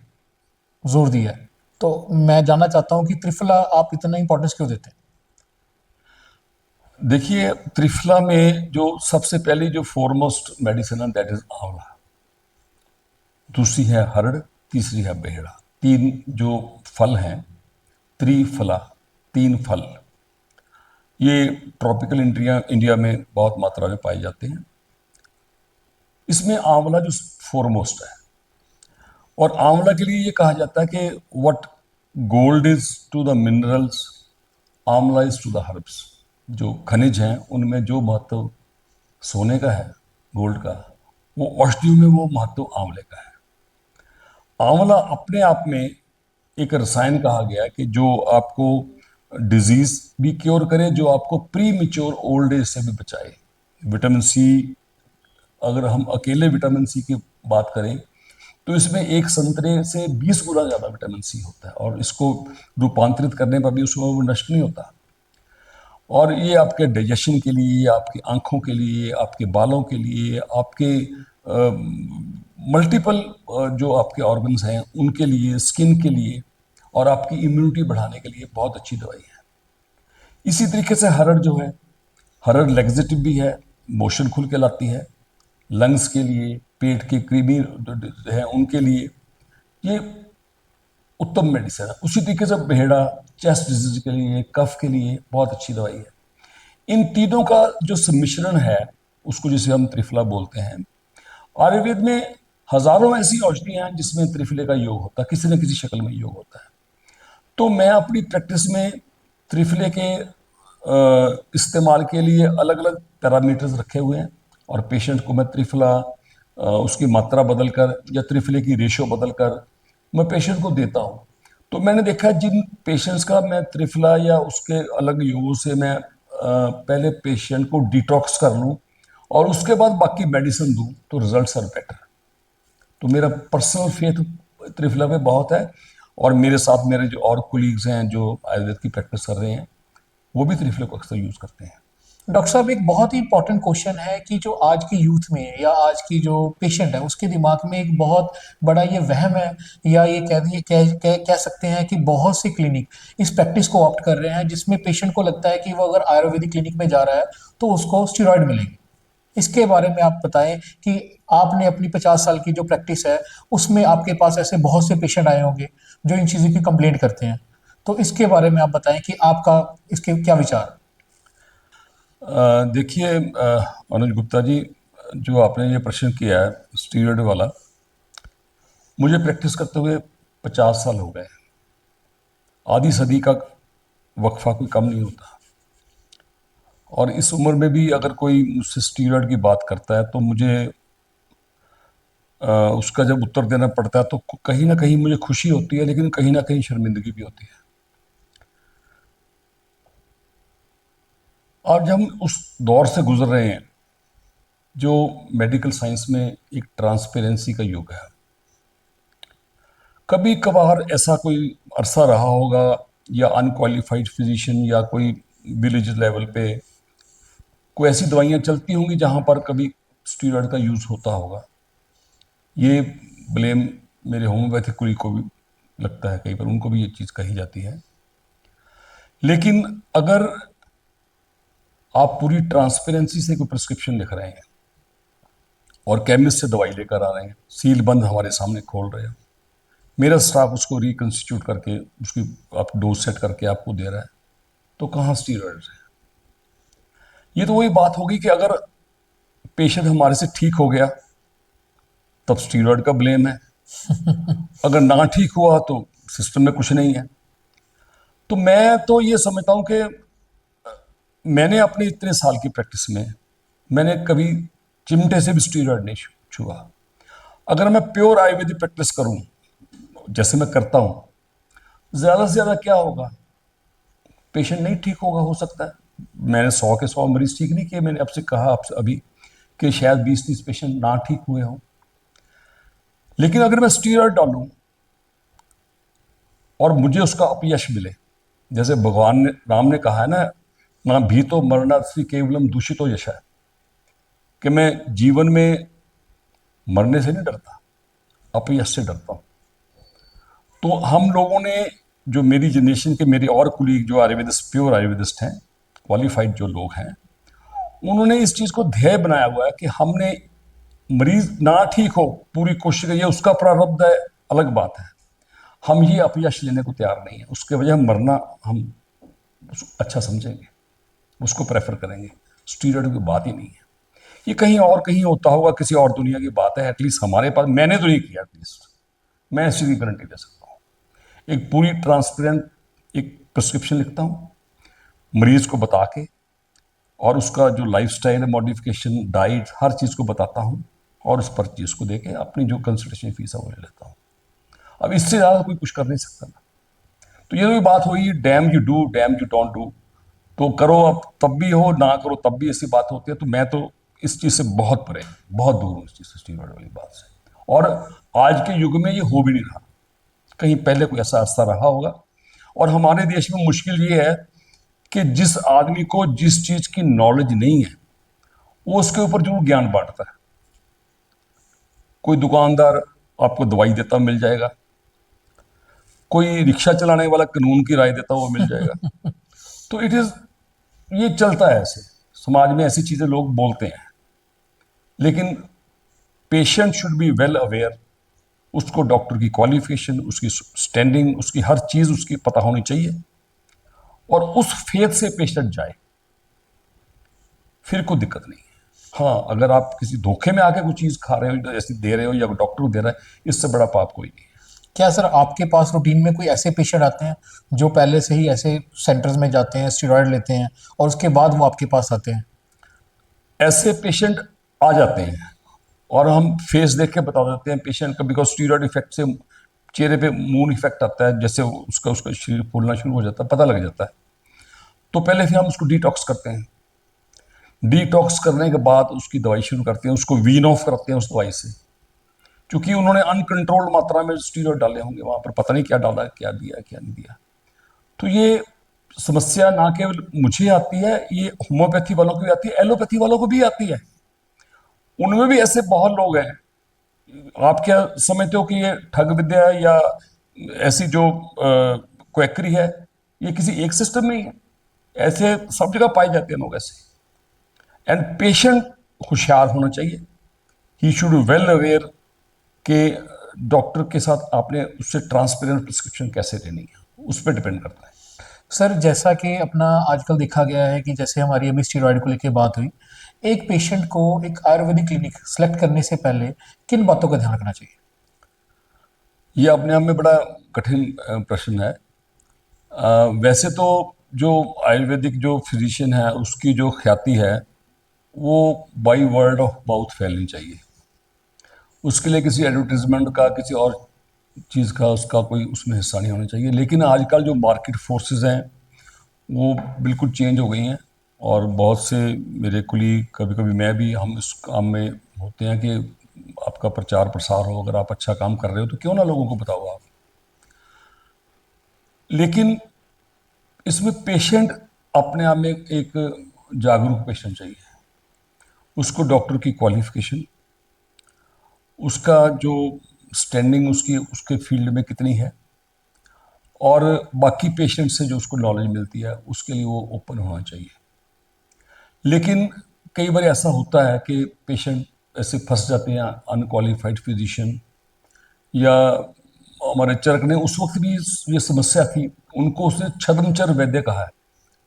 जोर दिया है। तो मैं जानना चाहता हूँ कि त्रिफला आप इतना इंपॉर्टेंस क्यों देते हैं? देखिए, त्रिफला में जो सबसे पहली जो फॉरमोस्ट मेडिसिन है दैट इज आंवला, दूसरी है हरड़, तीसरी है बेहड़ा। तीन जो फल हैं, त्रिफला, तीन फल, ये ट्रॉपिकल इंडिया में बहुत मात्रा में पाए जाते हैं। इसमें आंवला जो फॉरमोस्ट है, और आंवला के लिए ये कहा जाता है कि what gold is to the minerals, amla is to the herbs. जो खनिज हैं उनमें जो महत्व सोने का है, गोल्ड का, वो औषधियों में वो महत्व आंवले का है। आंवला अपने आप में एक रसायन कहा गया है कि जो आपको डिजीज भी क्योर करे, जो आपको प्री मिच्योर ओल्ड एज से भी बचाए। विटामिन सी, अगर हम अकेले विटामिन सी की बात करें तो इसमें एक संतरे से 20 गुना ज़्यादा विटामिन सी होता है, और इसको रूपांतरित करने पर भी उसमें वो नष्ट नहीं होता। और ये आपके डाइजेशन के लिए, आपकी आँखों के लिए, आपके बालों के लिए, आपके मल्टीपल जो आपके ऑर्गन्स हैं उनके लिए, स्किन के लिए, और आपकी इम्यूनिटी बढ़ाने के लिए बहुत अच्छी दवाई है। इसी तरीके से हरड़ जो है, हरड़ लेग्जेटिव भी है, मोशन खुल के लाती है, लंग्स के लिए, पेट के कृमि हैं उनके लिए ये उत्तम मेडिसिन है। उसी तरीके से बेहड़ा चेस्ट डिजीज के लिए, कफ के लिए बहुत अच्छी दवाई है। इन तीनों का जो सम्मिश्रण है उसको जिसे हम त्रिफला बोलते हैं। आयुर्वेद में हजारों ऐसी औषधियां हैं जिसमें त्रिफले का योग होता है, किसी न किसी शक्ल में योग होता है। तो मैं अपनी प्रैक्टिस में त्रिफले के इस्तेमाल के लिए अलग अलग पैरामीटर्स रखे हुए हैं, और पेशेंट को मैं त्रिफला उसकी मात्रा बदलकर या त्रिफले की रेशो बदलकर मैं पेशेंट को देता हूँ। तो मैंने देखा जिन पेशेंट्स का मैं त्रिफला या उसके अलग योगों से मैं पहले पेशेंट को डिटॉक्स कर लूँ और उसके बाद बाकी मेडिसिन दूं तो रिजल्ट्स आर बेटर। तो मेरा पर्सनल फेथ त्रिफला में बहुत है, और मेरे साथ मेरे जो और कोलीग्स हैं जो आयुर्वेद की प्रैक्टिस कर रहे हैं वो भी त्रिफले को अक्सर यूज़ करते हैं। डॉक्टर साहब, एक बहुत ही इंपॉर्टेंट क्वेश्चन है कि जो आज की यूथ में या आज की जो पेशेंट है उसके दिमाग में एक बहुत बड़ा ये वहम है, या ये कह दिए कह सकते हैं कि बहुत से क्लिनिक इस प्रैक्टिस को ऑप्ट कर रहे हैं जिसमें पेशेंट को लगता है कि वो अगर आयुर्वेदिक क्लिनिक में जा रहा है तो उसको स्टीरॉयड मिलेंगे। इसके बारे में आप बताएं कि आपने अपनी 50 साल की जो प्रैक्टिस है उसमें आपके पास ऐसे बहुत से पेशेंट आए होंगे जो इन चीज़ों की कंप्लेंट करते हैं, तो इसके बारे में आप बताएं कि आपका इसके क्या विचार। देखिए अनुज गुप्ता जी, जो आपने ये प्रश्न किया है स्टीरॉयड वाला, मुझे प्रैक्टिस करते हुए 50 साल हो गए। आधी सदी का वक्फा कोई कम नहीं होता, और इस उम्र में भी अगर कोई मुझसे स्टीरॉयड की बात करता है तो मुझे उसका जब उत्तर देना पड़ता है तो कहीं ना कहीं मुझे खुशी होती है, लेकिन कहीं ना कहीं शर्मिंदगी भी होती है। और जब हम उस दौर से गुजर रहे हैं जो मेडिकल साइंस में एक ट्रांसपेरेंसी का युग है, कभी कभार ऐसा कोई अरसा रहा होगा या अनक्वालिफाइड फिजिशियन या कोई विलेज लेवल पे कोई ऐसी दवाइयाँ चलती होंगी जहाँ पर कभी स्टीरॉयड का यूज़ होता होगा। ये ब्लेम मेरे होम्योपैथिक कुली को भी लगता है, कई बार उनको भी ये चीज़ कही जाती है। लेकिन अगर आप पूरी ट्रांसपेरेंसी से कोई प्रिस्क्रिप्शन लिख रहे हैं और केमिस्ट से दवाई लेकर आ रहे हैं, सील बंद हमारे सामने खोल रहे हैं, मेरा स्टाफ उसको रिकन्स्टिट्यूट करके उसकी आप डोज सेट करके आपको दे रहा है, तो कहाँ स्टीरॉयड्स है? ये तो वही बात होगी कि अगर पेशेंट हमारे से ठीक हो गया तब स्टीरॉयड का ब्लेम है, अगर ना ठीक हुआ तो सिस्टम में कुछ नहीं है। तो मैं तो ये समझता हूँ कि मैंने अपने इतने साल की प्रैक्टिस में मैंने कभी चिमटे से भी स्टीरॉयड नहीं छुआ। अगर मैं प्योर आयुर्वेदिक प्रैक्टिस करूं जैसे मैं करता हूं, ज़्यादा से ज़्यादा क्या होगा, पेशेंट नहीं ठीक होगा, हो सकता है। मैंने 100 के 100 मरीज ठीक नहीं किए। मैंने आपसे कहा आपसे अभी कि शायद 20-30 पेशेंट ना ठीक हुए हों। लेकिन अगर मैं स्टीरॉयड डालूं और मुझे उसका अपयश मिले, जैसे भगवान ने राम ने कहा है ना भीतो मरणास्ति केवलम दूषितो यशः, कि मैं जीवन में मरने से नहीं डरता, अपयश से डरता हूँ। तो हम लोगों ने, जो मेरी जनरेशन के मेरे और कुलीग जो आयुर्वेदिस्ट प्योर आयुर्वेदिस्ट हैं, क्वालिफाइड जो लोग हैं, उन्होंने इस चीज़ को ध्येय बनाया हुआ है कि हमने मरीज ना ठीक हो पूरी कोशिश करिए, उसका प्रारब्ध है, अलग बात है। हम ये अपयश लेने को तैयार नहीं है, उसके वजह मरना हम अच्छा समझेंगे, उसको प्रेफर करेंगे। स्टीरॉयड की बात ही नहीं है। ये कहीं और कहीं होता होगा, किसी और दुनिया की बात है। एटलीस्ट हमारे पास मैंने तो नहीं किया, एटलीस्ट मैं इसकी गारंटी दे सकता हूँ। एक पूरी ट्रांसपेरेंट एक प्रिस्क्रिप्शन लिखता हूँ मरीज को बता के, और उसका जो लाइफस्टाइल है, मॉडिफिकेशन, डाइट, हर चीज़ को बताता हूँ, और उस पर चीज़ को देके अपनी जो कंसल्टेशन फीस है वो ले लेता हूँ। अब इससे ज़्यादा कोई कुछ कर नहीं सकता ना। तो ये भी बात हुई damn you do damn you don't do, तो करो अब तब भी हो, ना करो तब भी ऐसी बात होती है। तो मैं तो इस चीज़ से बहुत परे, बहुत दूर हूँ इस चीज़ से, स्टीरॉयड वाली बात से। और आज के युग में ये हो भी नहीं रहा, कहीं पहले कोई ऐसा अरसा रहा होगा। और हमारे देश में मुश्किल ये है कि जिस आदमी को जिस चीज़ की नॉलेज नहीं है वो उसके ऊपर जरूर ज्ञान बांटता है। कोई दुकानदार आपको दवाई देता मिल जाएगा, कोई रिक्शा चलाने वाला कानून की राय देता वो मिल जाएगा। तो इट इज़, ये चलता है ऐसे, समाज में ऐसी चीज़ें लोग बोलते हैं। लेकिन patient should be well aware, उसको डॉक्टर की क्वालिफिकेशन, उसकी स्टैंडिंग, उसकी हर चीज़ उसकी पता होनी चाहिए, और उस फेथ से पेशेंट जाए, फिर कोई दिक्कत नहीं है। हाँ, अगर आप किसी धोखे में आके कोई चीज़ खा रहे हो, ऐसी दे रहे हो, या डॉक्टर को दे रहा है, इससे बड़ा पाप कोई नहीं है। क्या सर आपके पास रूटीन में कोई ऐसे पेशेंट आते हैं जो पहले से ही ऐसे सेंटर्स में जाते हैं, स्टेरॉयड लेते हैं और उसके बाद वो आपके पास आते हैं? ऐसे पेशेंट आ जाते हैं और हम फेस देख के बता देते हैं पेशेंट का, बिकॉज स्टीरॉयड इफेक्ट से चेहरे पे मून इफेक्ट आता है, जैसे उसका उसका शरीर फूलना शुरू हो जाता है, पता लग जाता है। तो पहले फिर हम उसको डिटॉक्स करते हैं। डिटॉक्स करने के बाद उसकी दवाई शुरू करते हैं, उसको वीन ऑफ करते हैं उस दवाई से, क्योंकि उन्होंने अनकंट्रोल्ड मात्रा में स्टीरॉयड डाले होंगे वहां पर, पता नहीं क्या डाला, क्या दिया क्या नहीं दिया। तो ये समस्या ना केवल मुझे आती है, ये होम्योपैथी वालों को भी आती है, एलोपैथी वालों को भी आती है। उनमें भी ऐसे बहुत लोग हैं। आप क्या समझते हो कि ये ठग विद्या है या ऐसी जो क्वैकरी है, ये किसी एक सिस्टम में ही है? ऐसे सब जगह पाए जाते हैं लोग ऐसे। एंड पेशेंट होशियार होना चाहिए, ही शुड वेल अवेयर कि डॉक्टर के साथ आपने उससे ट्रांसपेरेंट प्रिस्क्रिप्शन कैसे लेनी है, उस पर डिपेंड करता है। सर जैसा कि अपना आजकल देखा गया है कि जैसे हमारी अभी स्टीरॉयड को लेकर बात हुई, एक पेशेंट को एक आयुर्वेदिक क्लिनिक सेलेक्ट करने से पहले किन बातों का ध्यान रखना चाहिए? ये अपने आप में बड़ा कठिन प्रश्न है। वैसे तो जो आयुर्वेदिक जो फिजिशियन है उसकी जो ख्याति है वो बाई वर्ड ऑफ माउथ फैलनी चाहिए। उसके लिए किसी एडवर्टीजमेंट का, किसी और चीज़ का उसका कोई उसमें हिस्सा नहीं होना चाहिए। लेकिन आजकल जो मार्केट फोर्सेस हैं वो बिल्कुल चेंज हो गई हैं, और बहुत से मेरे कुलीग, कभी कभी मैं भी, हम इस काम में होते हैं कि आपका प्रचार प्रसार हो, अगर आप अच्छा काम कर रहे हो तो क्यों ना लोगों को बताओ आप। लेकिन इसमें पेशेंट अपने आप में एक जागरूक पेशेंट चाहिए। उसको डॉक्टर की क्वालिफिकेशन, उसका जो स्टैंडिंग उसकी उसके फील्ड में कितनी है, और बाकी पेशेंट से जो उसको नॉलेज मिलती है उसके लिए वो ओपन होना चाहिए। लेकिन कई बार ऐसा होता है कि पेशेंट ऐसे फंस जाते हैं, अनक्वालिफाइड फिजिशियन, या हमारे चरक ने उस वक्त भी ये समस्या थी, उनको उसने छद्मचर वैद्य कहा है,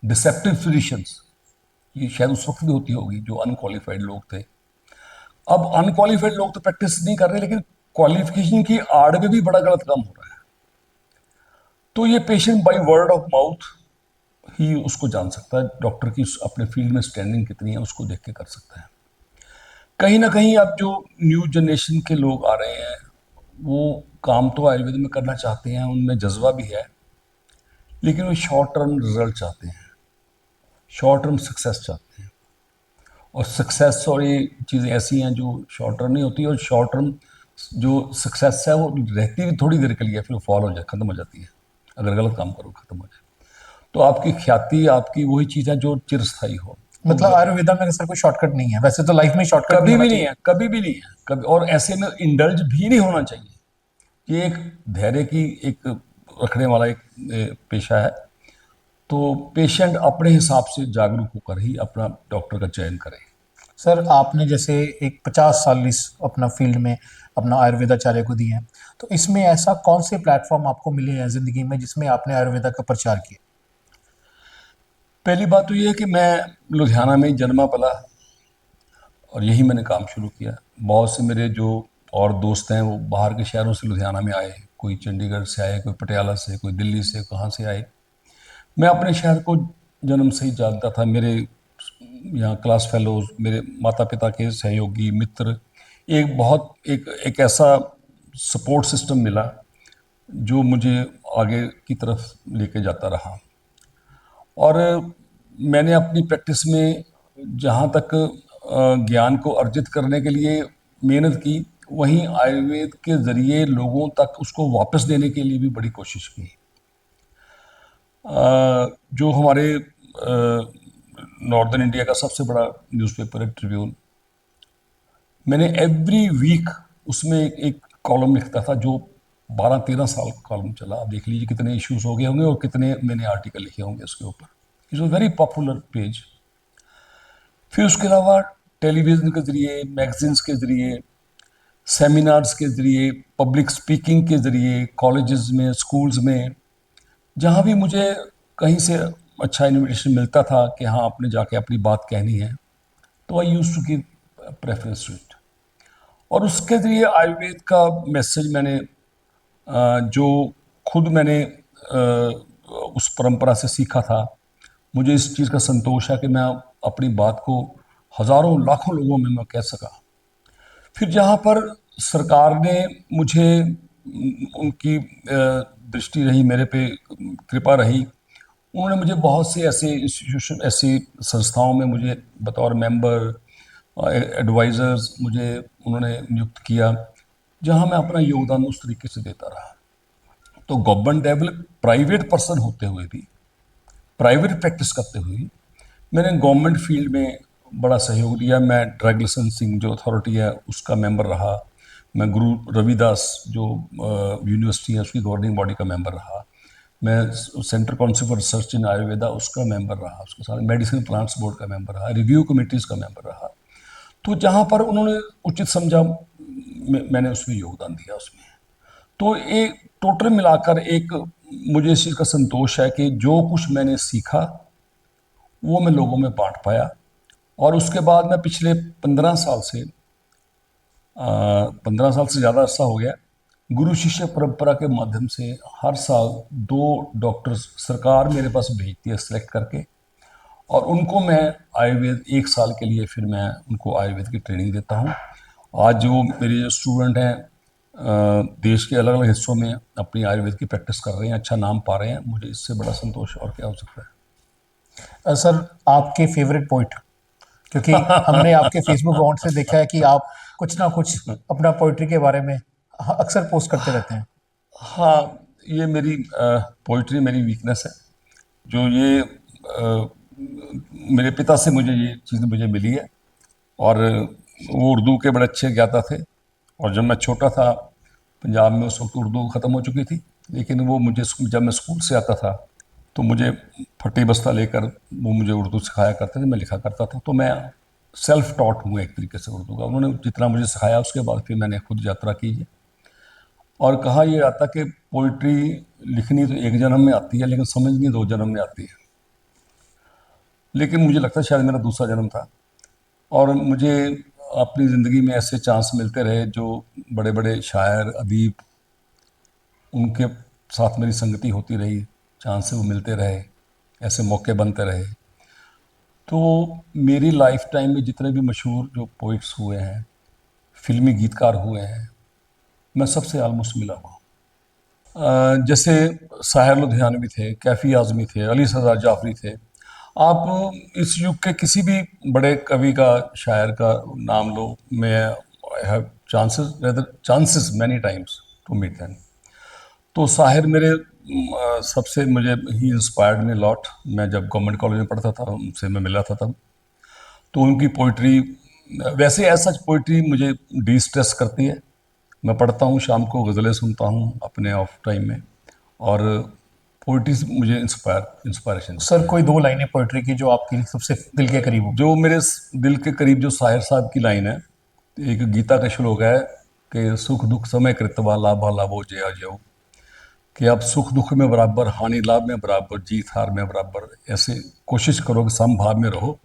डिसेप्टिव फिजिशियंस। ये शायद उस वक्त भी होती होगी जो अनक्वालिफाइड लोग थे। अब अनक्वालिफाइड लोग तो प्रैक्टिस नहीं कर रहे, लेकिन क्वालिफिकेशन की आड़ में भी बड़ा गलत काम हो रहा है। तो ये patient by word of mouth ही उसको जान सकता है, डॉक्टर की अपने फील्ड में स्टैंडिंग कितनी है उसको देख के कर सकता है। कहीं ना कहीं अब जो न्यू जनरेशन के लोग आ रहे हैं वो काम तो आयुर्वेद में करना चाहते हैं, उनमें जज्बा भी है, लेकिन वो शॉर्ट टर्म रिजल्ट चाहते हैं, शॉर्ट टर्म सक्सेस चाहते हैं। और सक्सेस और ये चीज़ें ऐसी हैं जो शॉर्ट टर्म नहीं होती, और शॉर्ट टर्म जो सक्सेस है वो रहती भी थोड़ी देर के लिए, फिर फॉल हो जाए, खत्म हो जाती है। अगर गलत काम करो खत्म हो जाए। तो आपकी ख्याति, आपकी वही चीज़ है जो चिरस्थायी हो। मतलब आयुर्वेदा में सर कोई शॉर्टकट नहीं है, वैसे तो लाइफ में शॉर्टकट नहीं कभी होना भी नहीं चाहिए। है, कभी भी नहीं है, कभी। और ऐसे में इंडल्ज भी नहीं होना चाहिए। ये एक धैर्य की एक रखने वाला एक पेशा है। तो पेशेंट अपने हिसाब से जागरूक होकर ही अपना डॉक्टर का चयन करे। सर आपने जैसे एक 50 साल इस अपना फील्ड में अपना आयुर्वेदाचार्य को दिए हैं, तो इसमें ऐसा कौन से प्लेटफॉर्म आपको मिले हैं जिंदगी में जिसमें आपने आयुर्वेदा का प्रचार किया? पहली बात तो ये है कि मैं लुधियाना में ही जन्मा पला, और यही मैंने काम शुरू किया। बहुत से मेरे जो और दोस्त हैं वो बाहर के शहरों से लुधियाना में आए, कोई चंडीगढ़ से आए, कोई पटियाला से, कोई दिल्ली से, कहाँ से आए। मैं अपने शहर को जन्म से ही जानता था। मेरे यहाँ क्लास फेलोज, मेरे माता पिता के सहयोगी मित्र, एक बहुत एक ऐसा सपोर्ट सिस्टम मिला जो मुझे आगे की तरफ लेके जाता रहा। और मैंने अपनी प्रैक्टिस में जहाँ तक ज्ञान को अर्जित करने के लिए मेहनत की, वहीं आयुर्वेद के ज़रिए लोगों तक उसको वापस देने के लिए भी बड़ी कोशिश की। जो हमारे नॉर्दर्न इंडिया का सबसे बड़ा न्यूज़पेपर है ट्रिब्यून, मैंने एवरी वीक उसमें एक कॉलम लिखता था जो 12-13 साल कॉलम चला। आप देख लीजिए कितने इश्यूज हो गए होंगे और कितने मैंने आर्टिकल लिखे होंगे उसके ऊपर। It's a very popular page. फिर उसके अलावा टेलीविज़न के ज़रिए, मैगजीन्स के ज़रिए, सेमिनार्स के ज़रिए, पब्लिक स्पीकिंग के ज़रिए, कॉलेजेस में, स्कूल्स में, जहाँ भी मुझे कहीं से अच्छा इन्विटेशन मिलता था कि हाँ आपने जाके अपनी बात कहनी है, तो I use to give preference to it. और उसके ज़रिए आयुर्वेद का मैसेज मैंने जो खुद मैंने उस परंपरा से सीखा था, मुझे इस चीज़ का संतोष है कि मैं अपनी बात को हज़ारों लाखों लोगों में मैं कह सका। फिर जहाँ पर सरकार ने मुझे उनकी दृष्टि रही, मेरे पे कृपा रही, उन्होंने मुझे बहुत से ऐसे इंस्टीट्यूशन, ऐसी संस्थाओं में मुझे बतौर मेंबर, एडवाइजर्स मुझे उन्होंने नियुक्त किया, जहां मैं अपना योगदान उस तरीके से देता रहा। तो गवर्नमेंट लेवल प्राइवेट पर्सन होते हुए भी, प्राइवेट प्रैक्टिस करते हुए भी, मैंने गवर्नमेंट फील्ड में बड़ा सहयोग दिया। मैं ड्रग लाइसेंसिंग जो अथॉरिटी है उसका मेंबर रहा। मैं गुरु रविदास जो यूनिवर्सिटी है उसकी गवर्निंग बॉडी का मेंबर रहा। मैं सेंटर काउंसिल फॉर रिसर्च इन आयुर्वेदा उसका मेंबर रहा। उसके साथ मेडिसिन प्लांट्स बोर्ड का मेंबर रहा, रिव्यू कमेटीज़ का मेंबर रहा। तो जहाँ पर उन्होंने उचित समझा मैंने उसमें योगदान दिया उसमें। तो एक टोटल मिलाकर एक मुझे इस चीज़ का संतोष है कि जो कुछ मैंने सीखा वो मैं लोगों में बांट पाया। और उसके बाद मैं पिछले 15 साल से 15 साल से ज़्यादा अरसा हो गया, गुरु शिष्य परंपरा के माध्यम से हर साल 2 डॉक्टर्स सरकार मेरे पास भेजती है सेलेक्ट करके, और उनको मैं आयुर्वेद 1 साल के लिए फिर मैं उनको आयुर्वेद की ट्रेनिंग देता हूँ। आज जो मेरे जो स्टूडेंट हैं देश के अलग अलग हिस्सों में अपनी आयुर्वेद की प्रैक्टिस कर रहे हैं, अच्छा नाम पा रहे हैं। मुझे इससे बड़ा संतोष और क्या हो सकता है। सर, आपके फेवरेट पोइट, क्योंकि हमने आपके फेसबुक अकाउंट से देखा है कि आप कुछ ना कुछ अपना पोइट्री के बारे में अक्सर पोस्ट करते रहते हैं। हाँ, ये मेरी पोइट्री मेरी वीकनेस है। जो ये मेरे पिता से मुझे ये चीज़ मुझे मिली है, और वो उर्दू के बड़े अच्छे ज्ञाता थे। और जब मैं छोटा था पंजाब में उस वक्त उर्दू ख़त्म हो चुकी थी, लेकिन वो मुझे जब मैं स्कूल से आता था तो मुझे फटी बस्ता लेकर वो मुझे उर्दू सिखाया करते थे, मैं लिखा करता था। तो मैं सेल्फ टॉट हूँ एक तरीके से उर्दू का। उन्होंने जितना मुझे सिखाया उसके बाद फिर मैंने खुद यात्रा की है। और कहा ये आता कि पोइट्री लिखनी तो एक जन्म में आती है लेकिन समझनी 2 जन्म में आती है। लेकिन मुझे लगता है शायद मेरा दूसरा जन्म था, और मुझे अपनी ज़िंदगी में ऐसे चांस मिलते रहे जो बड़े बड़े शायर अदीब, उनके साथ मेरी संगति होती रही, चांस से वो मिलते रहे, ऐसे मौके बनते रहे। तो मेरी लाइफ टाइम में जितने भी मशहूर जो पोइट्स हुए हैं, फिल्मी गीतकार हुए हैं, मैं सबसे आलमोस्ट मिला हुआ हूँ। जैसे साहिर लुधियानवी थे, कैफ़ी आज़मी थे, अली सरदार जाफरी थे। आप इस युग के किसी भी बड़े कवि का, शायर का नाम लो, मैं I have chances many times to meet them. तो साहिर मेरे सबसे मुझे ही इंस्पायर्ड मी लॉट। मैं जब गवर्नमेंट कॉलेज में पढ़ता था उनसे मैं मिला था तब। तो उनकी पोइट्री, वैसे ऐसा पोइट्री मुझे डी स्ट्रेस करती है। मैं पढ़ता हूँ, शाम को गज़लें सुनता हूँ अपने ऑफ टाइम में, और पोइट्री से मुझे इंस्पायरेशन देती सर, है। कोई 2 लाइनें पोइट्री की जो आपकी सबसे दिल के करीब हो। जो मेरे दिल के करीब जो साहिर साहब की लाइन है, एक गीता का श्लोक है कि सुख दुख समय कृतवा लाभा लाभो जया जयो, कि आप सुख दुख में बराबर, हानि लाभ में बराबर, जीत हार में बराबर, ऐसे कोशिश करो कि समभाव में रहो।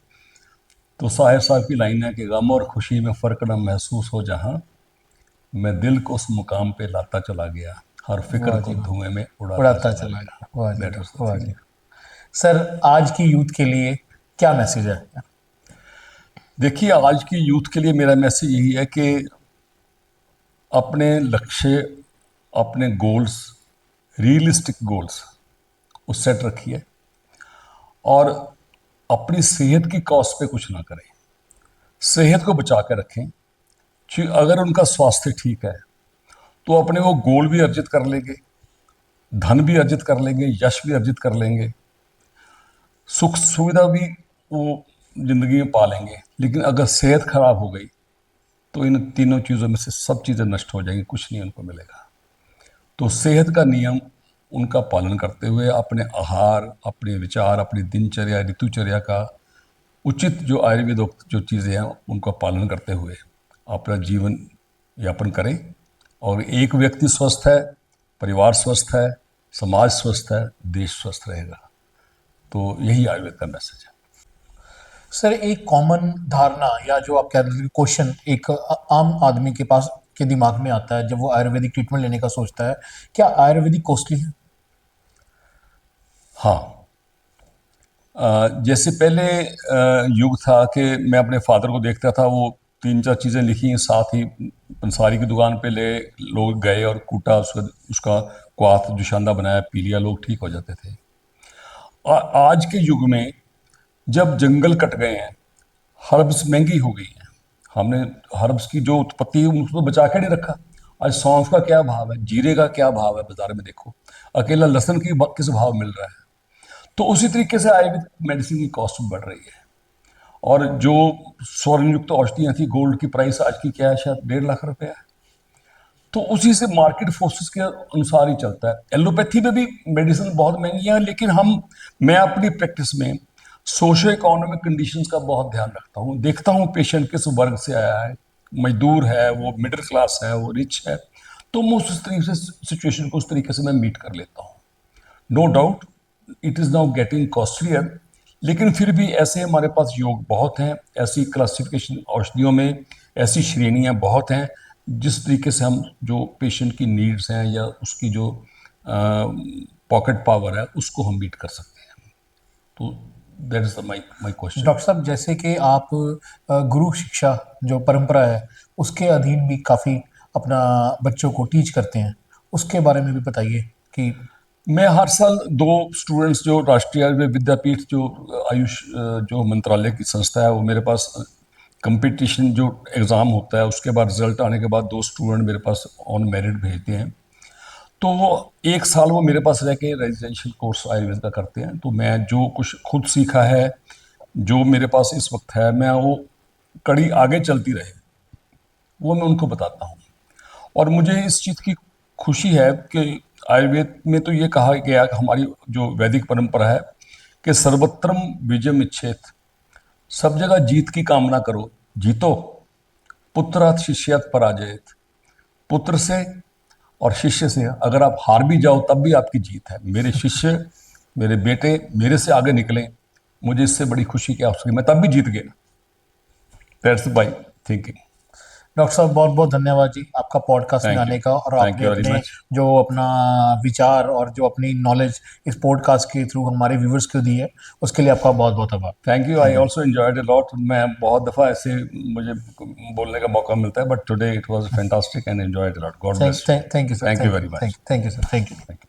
तो साहिर साहब की लाइन है कि गम और खुशी में फ़र्क न महसूस हो जहाँ, मैं दिल को उस मुकाम पे लाता चला गया, हर फिक्र वाह को जी वाह, धुएं में उड़ाता उड़ाता चला चला गया। गया। वाह जी दैट वाह, वाज द वाह थिंग। जी। सर, आज की यूथ के लिए क्या मैसेज है? देखिए, आज की यूथ के लिए मेरा मैसेज यही है कि अपने लक्ष्य, अपने गोल्स, रियलिस्टिक गोल्स वो सेट रखिए, और अपनी सेहत की कॉस्ट पे कुछ ना करें। सेहत को बचा के रखें। अगर उनका स्वास्थ्य ठीक है तो अपने वो गोल भी अर्जित कर लेंगे, धन भी अर्जित कर लेंगे, यश भी अर्जित कर लेंगे, सुख सुविधा भी वो जिंदगी में पा लेंगे। लेकिन अगर सेहत खराब हो गई तो इन तीनों चीज़ों में से सब चीज़ें नष्ट हो जाएंगी, कुछ नहीं उनको मिलेगा। तो सेहत का नियम उनका पालन करते हुए, अपने आहार, अपने विचार, अपनी दिनचर्या, ऋतुचर्या का उचित जो आयुर्वेदोक्त जो चीज़ें हैं उनका पालन करते हुए अपना जीवन यापन करें। और एक व्यक्ति स्वस्थ है, परिवार स्वस्थ है, समाज स्वस्थ है, देश स्वस्थ रहेगा। तो यही आयुर्वेद का मैसेज है। सर, एक कॉमन धारणा या जो आप कह रहे थे क्वेश्चन एक आम आदमी के पास के दिमाग में आता है जब वो आयुर्वेदिक ट्रीटमेंट लेने का सोचता है, क्या आयुर्वेदिक कॉस्टली है? हाँ, जैसे पहले युग था कि मैं अपने फादर को देखता था, वो 3-4 चीज़ें लिखी हैं, साथ ही पंसारी की दुकान पे ले लोग गए और कूटा, उसका उसका क्वाथ जुशांदा बनाया, पी लिया, लोग ठीक हो जाते थे। आज के युग में जब जंगल कट गए हैं, हर्ब्स महंगी हो गई हैं, हमने हर्ब्स की जो उत्पत्ति है उसको बचा के नहीं रखा। आज सौंफ का क्या भाव है, जीरे का क्या भाव है बाजार में, देखो अकेला लहसुन की किस भाव मिल रहा है। तो उसी तरीके से आयुर्वेदिक मेडिसिन की कॉस्ट बढ़ रही है। और जो स्वर्णयुक्त औषधियाँ थी, गोल्ड की प्राइस आज की क्या है, शायद 1.5 लाख रुपए है। तो उसी से मार्केट फोर्सेस के अनुसार ही चलता है। एलोपैथी में भी मेडिसिन बहुत महंगी है, लेकिन मैं अपनी प्रैक्टिस में सोशो इकोनॉमिक कंडीशंस का बहुत ध्यान रखता हूँ। देखता हूँ पेशेंट किस वर्ग से आया है, मजदूर है, वो मिडिल क्लास है, वो रिच है, तो मैं उस तरीके से सिचुएशन को उस तरीके से मैं मीट कर लेता हूँ। No doubt it is now getting costlier, लेकिन फिर भी ऐसे हमारे पास योग बहुत हैं, ऐसी क्लासिफिकेशन औषधियों में ऐसी श्रेणियां बहुत हैं जिस तरीके से हम जो पेशेंट की नीड्स हैं या उसकी जो पॉकेट पावर है उसको हम मीट कर सकते हैं। तो that is my question. Doctor साहब, जैसे कि आप गुरु शिक्षा जो परंपरा है उसके अधीन भी काफ़ी अपना बच्चों को टीच करते हैं, उसके बारे में भी बताइए कि मैं हर साल 2 स्टूडेंट्स जो राष्ट्रीय आयुर्वेद विद्यापीठ जो आयुष जो मंत्रालय की संस्था है, वो मेरे पास कंपटीशन जो एग्ज़ाम होता है उसके बाद रिजल्ट आने के बाद 2 स्टूडेंट मेरे पास ऑन मेरिट भेजते हैं। तो 1 साल वो मेरे पास रह के रेजिडेंशियल कोर्स आयुर्वेद का करते हैं। तो मैं जो कुछ खुद सीखा है, जो मेरे पास इस वक्त है, मैं वो कड़ी आगे चलती रहे वो मैं उनको बताता हूँ। और मुझे इस चीज़ की खुशी है कि आयुर्वेद में तो ये कहा गया कि हमारी जो वैदिक परंपरा है कि सर्वत्रम विजयम इच्छेत, सब जगह जीत की कामना करो, जीतो। पुत्रात् शिष्यात् पराजयेत, पुत्र से और शिष्य से अगर आप हार भी जाओ तब भी आपकी जीत है। मेरे शिष्य, मेरे बेटे मेरे से आगे निकले, मुझे इससे बड़ी खुशी क्या हो सकती, मैं तब भी जीत गया। That's my thinking. डॉक्टर साहब बहुत बहुत धन्यवाद जी आपका पॉडकास्ट में थैंक यू, आने का, और थैंक आपने यू वेरी अपने मच। जो अपना विचार और जो अपनी नॉलेज इस पॉडकास्ट के थ्रू हमारे व्यूवर्स को दी है, उसके लिए आपका बहुत बहुत आभार। Thank you, I also enjoyed a lot. मैं बहुत दफ़ा ऐसे मुझे बोलने का मौका मिलता है, but today it was fantastic and enjoyed a lot. God bless you. Thank you sir, thank you very much. Thank you sir, thank you.